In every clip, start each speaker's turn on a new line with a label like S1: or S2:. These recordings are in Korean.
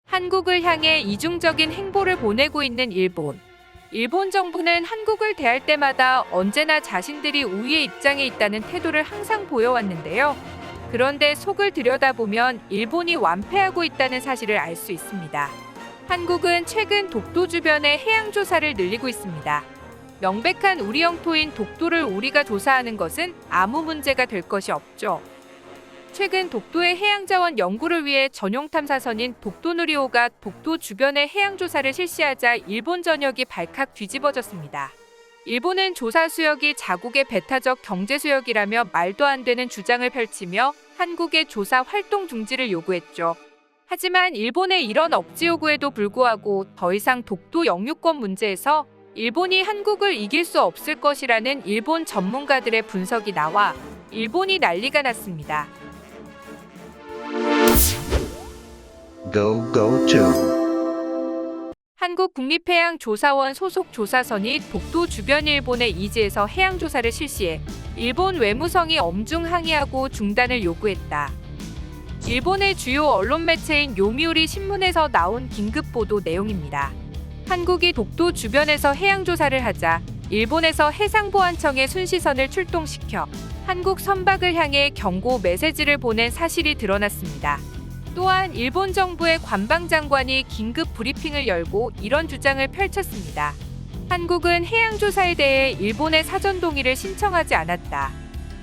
S1: 한국을 향해 이중적인 행보를 보내고 있는 일본. 일본 정부는 한국을 대할 때마다 언제나 자신들이 우위의 입장에 있다는 태도를 항상 보여왔는데요. 그런데 속을 들여다보면 일본이 완패하고 있다는 사실을 알 수 있습니다. 한국은 최근 독도 주변의 해양 조사를 늘리고 있습니다. 명백한 우리 영토인 독도를 우리가 조사하는 것은 아무 문제가 될 것이 없죠. 최근 독도의 해양자원 연구를 위해 전용 탐사선인 독도누리호가 독도 주변의 해양 조사를 실시하자 일본 전역이 발칵 뒤집어졌습니다. 일본은 조사 수역이 자국의 배타적 경제 수역이라며 말도 안 되는 주장을 펼치며 한국의 조사 활동 중지를 요구했죠. 하지만 일본의 이런 억지 요구에도 불구하고 더 이상 독도 영유권 문제에서 일본이 한국을 이길 수 없을 것이라는 일본 전문가들의 분석이 나와 일본이 난리가 났습니다. 한국국립해양조사원 소속 조사선이 독도 주변 일본의 이지에서 해양조사를 실시해 일본 외무성이 엄중 항의하고 중단을 요구했다. 일본의 주요 언론 매체인 요미우리 신문에서 나온 긴급 보도 내용입니다. 한국이 독도 주변에서 해양조사를 하자 일본에서 해상보안청의 순시선을 출동시켜 한국 선박을 향해 경고 메시지를 보낸 사실이 드러났습니다. 또한 일본 정부의 관방장관이 긴급 브리핑을 열고 이런 주장을 펼쳤습니다. 한국은 해양조사에 대해 일본의 사전 동의를 신청하지 않았다.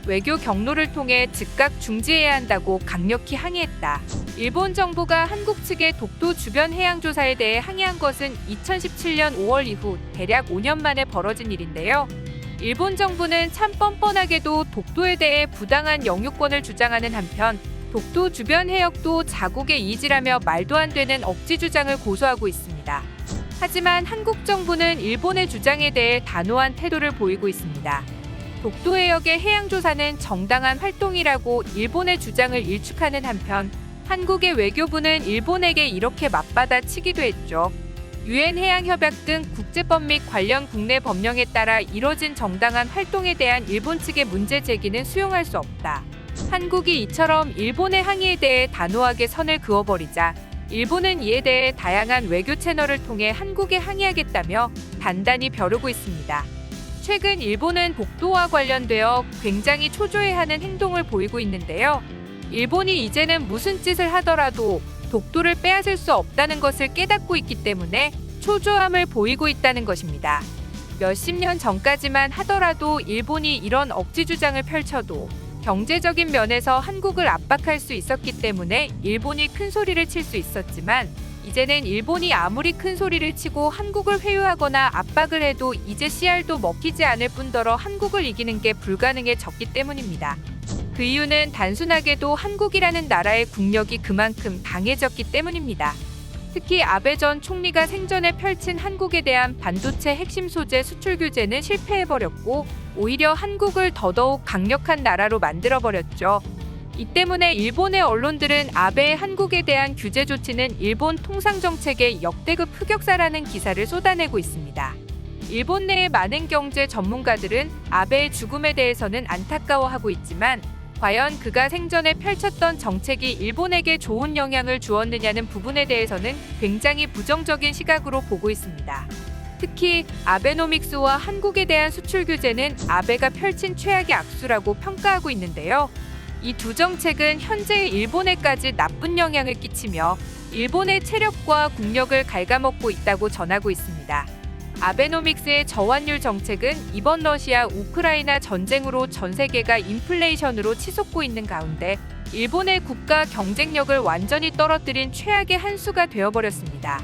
S1: 외교 경로를 통해 즉각 중지해야 한다고 강력히 항의했다. 일본 정부가 한국 측의 독도 주변 해양조사에 대해 항의한 것은 2017년 5월 이후 대략 5년 만에 벌어진 일인데요. 일본 정부는 참 뻔뻔하게도 독도에 대해 부당한 영유권을 주장하는 한편 독도 주변 해역도 자국의 이지라며 말도 안 되는 억지 주장을 고수하고 있습니다. 하지만 한국 정부는 일본의 주장에 대해 단호한 태도를 보이고 있습니다. 독도 해역의 해양조사는 정당한 활동이라고 일본의 주장을 일축하는 한편 한국의 외교부는 일본에게 이렇게 맞받아치기도 했죠. 유엔 해양협약 등 국제법 및 관련 국내 법령에 따라 이뤄진 정당한 활동에 대한 일본 측의 문제 제기는 수용할 수 없다. 한국이 이처럼 일본의 항의에 대해 단호하게 선을 그어버리자 일본은 이에 대해 다양한 외교 채널을 통해 한국에 항의하겠다며 단단히 벼르고 있습니다. 최근 일본은 독도와 관련되어 굉장히 초조해하는 행동을 보이고 있는데요. 일본이 이제는 무슨 짓을 하더라도 독도를 빼앗을 수 없다는 것을 깨닫고 있기 때문에 초조함을 보이고 있다는 것입니다. 몇십 년 전까지만 하더라도 일본이 이런 억지 주장을 펼쳐도 경제적인 면에서 한국을 압박할 수 있었기 때문에 일본이 큰 소리를 칠 수 있었지만 이제는 일본이 아무리 큰 소리를 치고 한국을 회유하거나 압박을 해도 이제 씨알도 먹히지 않을 뿐더러 한국을 이기는 게 불가능해졌기 때문입니다. 그 이유는 단순하게도 한국이라는 나라의 국력이 그만큼 강해졌기 때문입니다. 특히 아베 전 총리가 생전에 펼친 한국에 대한 반도체 핵심 소재 수출 규제는 실패해버렸고 오히려 한국을 더더욱 강력한 나라로 만들어버렸죠. 이 때문에 일본의 언론들은 아베의 한국에 대한 규제 조치는 일본 통상정책의 역대급 흑역사라는 기사를 쏟아내고 있습니다. 일본 내의 많은 경제 전문가들은 아베의 죽음에 대해서는 안타까워하고 있지만 과연 그가 생전에 펼쳤던 정책이 일본에게 좋은 영향을 주었느냐는 부분에 대해서는 굉장히 부정적인 시각으로 보고 있습니다. 특히 아베노믹스와 한국에 대한 수출 규제는 아베가 펼친 최악의 악수라고 평가하고 있는데요. 이 두 정책은 현재의 일본에까지 나쁜 영향을 끼치며 일본의 체력과 국력을 갉아먹고 있다고 전하고 있습니다. 아베노믹스의 저환율 정책은 이번 러시아 우크라이나 전쟁으로 전 세계가 인플레이션으로 치솟고 있는 가운데 일본의 국가 경쟁력을 완전히 떨어뜨린 최악의 한 수가 되어버렸습니다.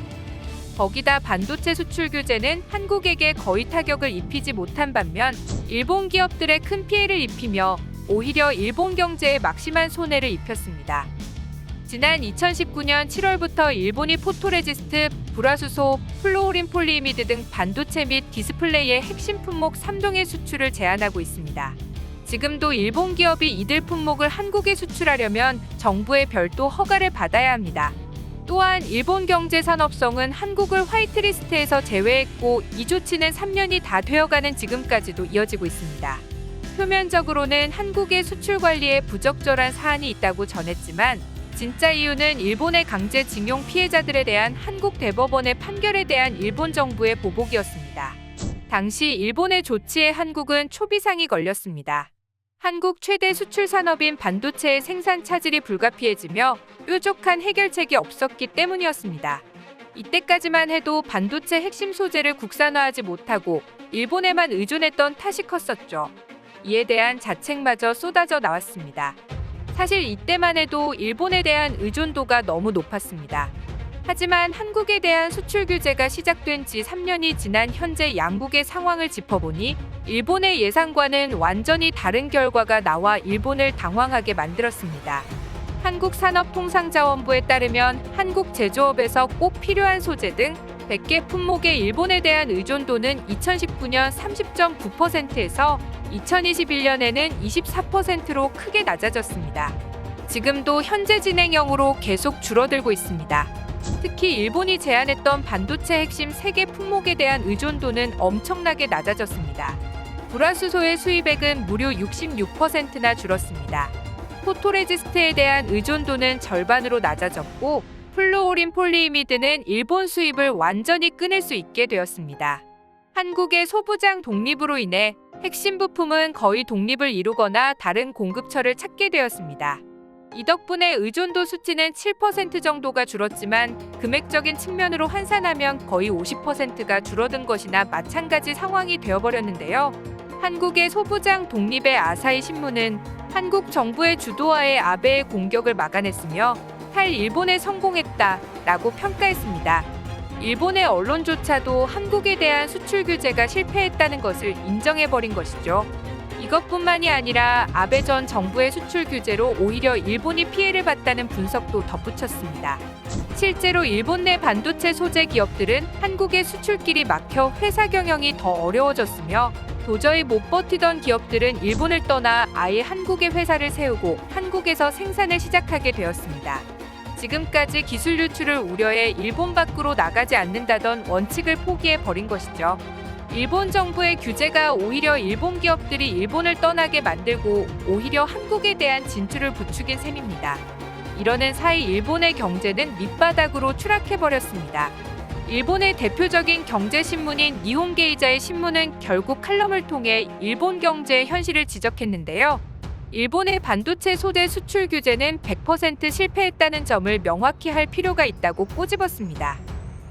S1: 거기다 반도체 수출 규제는 한국에게 거의 타격을 입히지 못한 반면 일본 기업들의 큰 피해를 입히며 오히려 일본 경제에 막심한 손해를 입혔습니다. 지난 2019년 7월부터 일본이 포토레지스트, 불화수소, 플루오린 폴리이미드 등 반도체 및 디스플레이의 핵심 품목 3종의 수출을 제한하고 있습니다. 지금도 일본 기업이 이들 품목을 한국에 수출하려면 정부의 별도 허가를 받아야 합니다. 또한 일본 경제산업성은 한국을 화이트리스트에서 제외했고 이 조치는 3년이 다 되어가는 지금까지도 이어지고 있습니다. 표면적으로는 한국의 수출 관리에 부적절한 사안이 있다고 전했지만 진짜 이유는 일본의 강제징용 피해자들에 대한 한국 대법원의 판결에 대한 일본 정부의 보복이었습니다. 당시 일본의 조치에 한국은 초비상이 걸렸습니다. 한국 최대 수출 산업인 반도체의 생산 차질이 불가피해지며 뾰족한 해결책이 없었기 때문이었습니다. 이때까지만 해도 반도체 핵심 소재를 국산화하지 못하고 일본에만 의존했던 탓이 컸었죠. 이에 대한 자책마저 쏟아져 나왔습니다. 사실 이때만 해도 일본에 대한 의존도가 너무 높았습니다. 하지만 한국에 대한 수출 규제가 시작된 지 3년이 지난 현재 양국의 상황을 짚어보니 일본의 예상과는 완전히 다른 결과가 나와 일본을 당황하게 만들었습니다. 한국산업통상자원부에 따르면 한국 제조업에서 꼭 필요한 소재 등 100개 품목의 일본에 대한 의존도는 2019년 30.9%에서 2021년에는 24%로 크게 낮아졌습니다. 지금도 현재 진행형으로 계속 줄어들고 있습니다. 특히 일본이 제안했던 반도체 핵심 3개 품목에 대한 의존도는 엄청나게 낮아졌습니다. 불화수소의 수입액은 무려 66%나 줄었습니다. 포토레지스트에 대한 의존도는 절반으로 낮아졌고 플루오린 폴리이미드는 일본 수입을 완전히 끊을 수 있게 되었습니다. 한국의 소부장 독립으로 인해 핵심 부품은 거의 독립을 이루거나 다른 공급처를 찾게 되었습니다. 이 덕분에 의존도 수치는 7% 정도가 줄었지만 금액적인 측면으로 환산하면 거의 50%가 줄어든 것이나 마찬가지 상황이 되어버렸는데요. 한국의 소부장 독립의 아사히 신문은 한국 정부의 주도하에 아베의 공격을 막아냈으며 탈일본에 성공했다라고 평가했습니다. 일본의 언론조차도 한국에 대한 수출 규제가 실패했다는 것을 인정해버린 것이죠. 이것뿐만이 아니라 아베 전 정부의 수출 규제로 오히려 일본이 피해를 봤다는 분석도 덧붙였습니다. 실제로 일본 내 반도체 소재 기업들은 한국의 수출길이 막혀 회사 경영이 더 어려워졌으며 도저히 못 버티던 기업들은 일본을 떠나 아예 한국에 회사를 세우고 한국에서 생산을 시작하게 되었습니다. 지금까지 기술 유출을 우려해 일본 밖으로 나가지 않는다던 원칙을 포기해버린 것이죠. 일본 정부의 규제가 오히려 일본 기업들이 일본을 떠나게 만들고 오히려 한국에 대한 진출을 부추긴 셈입니다. 이러는 사이 일본의 경제는 밑바닥으로 추락해버렸습니다. 일본의 대표적인 경제신문인 니혼게이자의 신문은 결국 칼럼을 통해 일본 경제의 현실을 지적했는데요. 일본의 반도체 소재 수출 규제는 100% 실패했다는 점을 명확히 할 필요가 있다고 꼬집었습니다.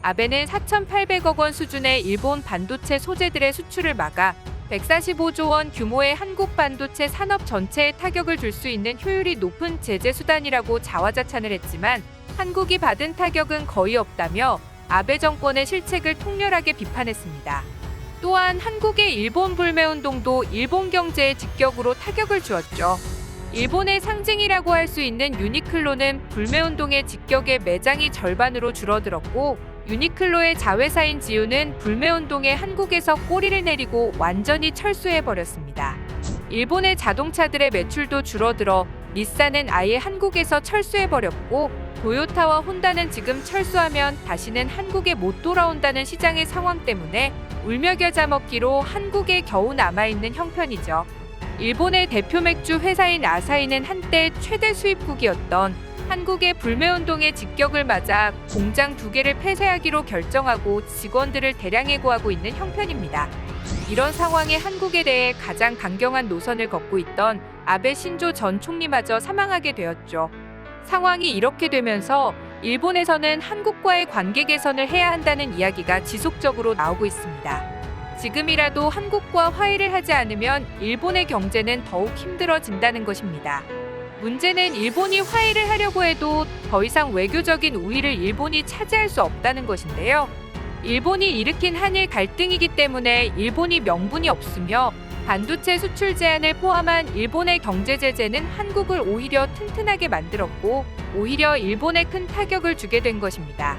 S1: 아베는 4,800억 원 수준의 일본 반도체 소재들의 수출을 막아 145조 원 규모의 한국 반도체 산업 전체에 타격을 줄 수 있는 효율이 높은 제재 수단이라고 자화자찬을 했지만 한국이 받은 타격은 거의 없다며 아베 정권의 실책을 통렬하게 비판했습니다. 또한 한국의 일본 불매운동도 일본 경제에 직격으로 타격을 주었죠. 일본의 상징이라고 할 수 있는 유니클로는 불매운동의 직격에 매장이 절반으로 줄어들었고 유니클로의 자회사인 지유는 불매운동에 한국에서 꼬리를 내리고 완전히 철수해버렸습니다. 일본의 자동차들의 매출도 줄어들어 닛산은 아예 한국에서 철수해버렸고 도요타와 혼다는 지금 철수하면 다시는 한국에 못 돌아온다는 시장의 상황 때문에 울며 겨자 먹기로 한국에 겨우 남아있는 형편이죠. 일본의 대표 맥주 회사인 아사히는 한때 최대 수입국이었던 한국의 불매운동의 직격을 맞아 공장 2개를 폐쇄하기로 결정하고 직원들을 대량 해고하고 있는 형편입니다. 이런 상황에 한국에 대해 가장 강경한 노선을 걷고 있던 아베 신조 전 총리마저 사망하게 되었죠. 상황이 이렇게 되면서 일본에서는 한국과의 관계 개선을 해야 한다는 이야기가 지속적으로 나오고 있습니다. 지금이라도 한국과 화해를 하지 않으면 일본의 경제는 더욱 힘들어진다는 것입니다. 문제는 일본이 화해를 하려고 해도 더 이상 외교적인 우위를 일본이 차지할 수 없다는 것인데요. 일본이 일으킨 한일 갈등이기 때문에 일본이 명분이 없으며 반도체 수출 제한을 포함한 일본의 경제 제재는 한국을 오히려 튼튼하게 만들었고 오히려 일본에 큰 타격을 주게 된 것입니다.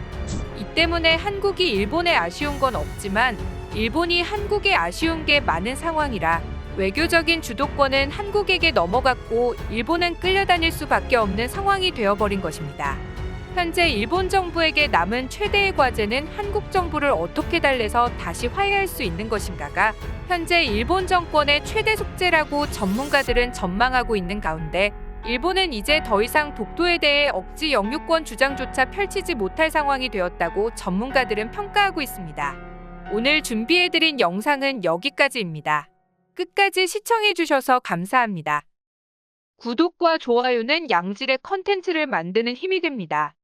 S1: 이 때문에 한국이 일본에 아쉬운 건 없지만 일본이 한국에 아쉬운 게 많은 상황이라 외교적인 주도권은 한국에게 넘어갔고 일본은 끌려다닐 수밖에 없는 상황이 되어버린 것입니다. 현재 일본 정부에게 남은 최대의 과제는 한국 정부를 어떻게 달래서 다시 화해할 수 있는 것인가가 현재 일본 정권의 최대 숙제라고 전문가들은 전망하고 있는 가운데 일본은 이제 더 이상 독도에 대해 억지 영유권 주장조차 펼치지 못할 상황이 되었다고 전문가들은 평가하고 있습니다. 오늘 준비해드린 영상은 여기까지입니다. 끝까지 시청해주셔서 감사합니다. 구독과 좋아요는 양질의 컨텐츠를 만드는 힘이 됩니다.